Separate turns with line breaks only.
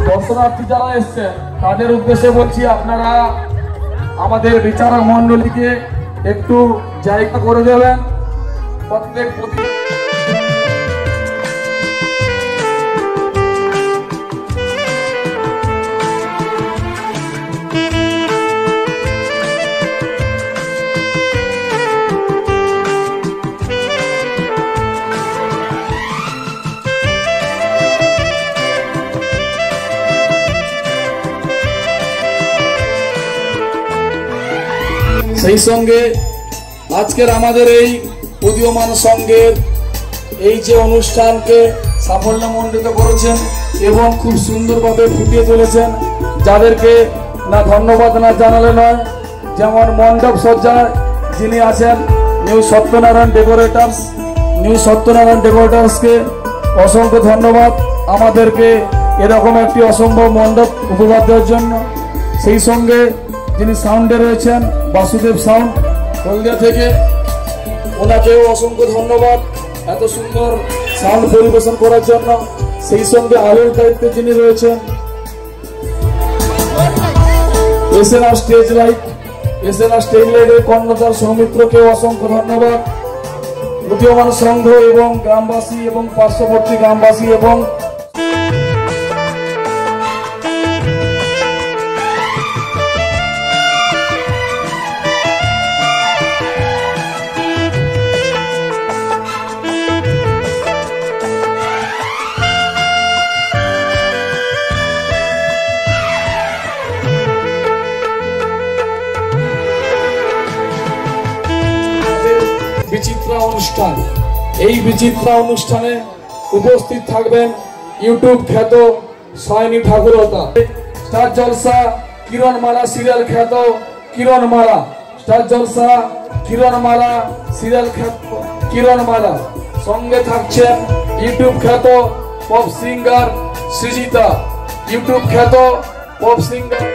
দর্শনার্থী যারা এসছেন তাদের উদ্দেশ্যে বলছি, আপনারা আমাদের বিচারক মণ্ডলীকে একটু জায়গা করে দেবেন। প্রত্যেক সেই সঙ্গে আজকের আমাদের এই উদীয়মান সংঘের এই যে অনুষ্ঠানকে সাফল্যমণ্ডিত করেছেন এবং খুব সুন্দরভাবে ফুটিয়ে তুলেছেন, যাদেরকে না ধন্যবাদ না জানালে নয়। যেমন মণ্ডপ সজ্জায় যিনি আছেন নিউ সত্যনারায়ণ ডেকোরেটার্সকে অসংখ্য ধন্যবাদ আমাদেরকে এরকম একটি অসম্ভব মণ্ডপ উপহার দেওয়ার জন্য। সেই সঙ্গে যিনি সাউন্ডে রয়েছেন বাসুদেব সাউন্ড হলদিয়া থেকে, ওনাকেও অসংখ্য ধন্যবাদ এত সুন্দর সাউন্ড পরিবেশন করার জন্য। সেই সঙ্গে আলোর দায়িত্বে যিনি রয়েছেন এসএনআর স্টেজ লাইটের কর্ণধার সৌমিত্রকেও অসংখ্য ধন্যবাদ। উদীয়মান সংঘ এবং গ্রামবাসী এবং পার্শ্ববর্তী গ্রামবাসী এবং বিচিত্রা অনুষ্ঠান, এই বিচিত্রা অনুষ্ঠানে উপস্থিত থাকবেন ইউটিউব খ্যাত সায়নী ঠাকুরতা, স্টার জলসা কিরণমালা সিরিয়াল খ্যাত কিরণমালা, স্টার জলসা কিরণমালা সিরিয়াল খ্যাত কিরণমালা। সঙ্গে থাকছেন ইউটিউব খ্যাত পপ সিঙ্গার সৃজিতা, ইউটিউব খ্যাত পপ সিঙ্গার।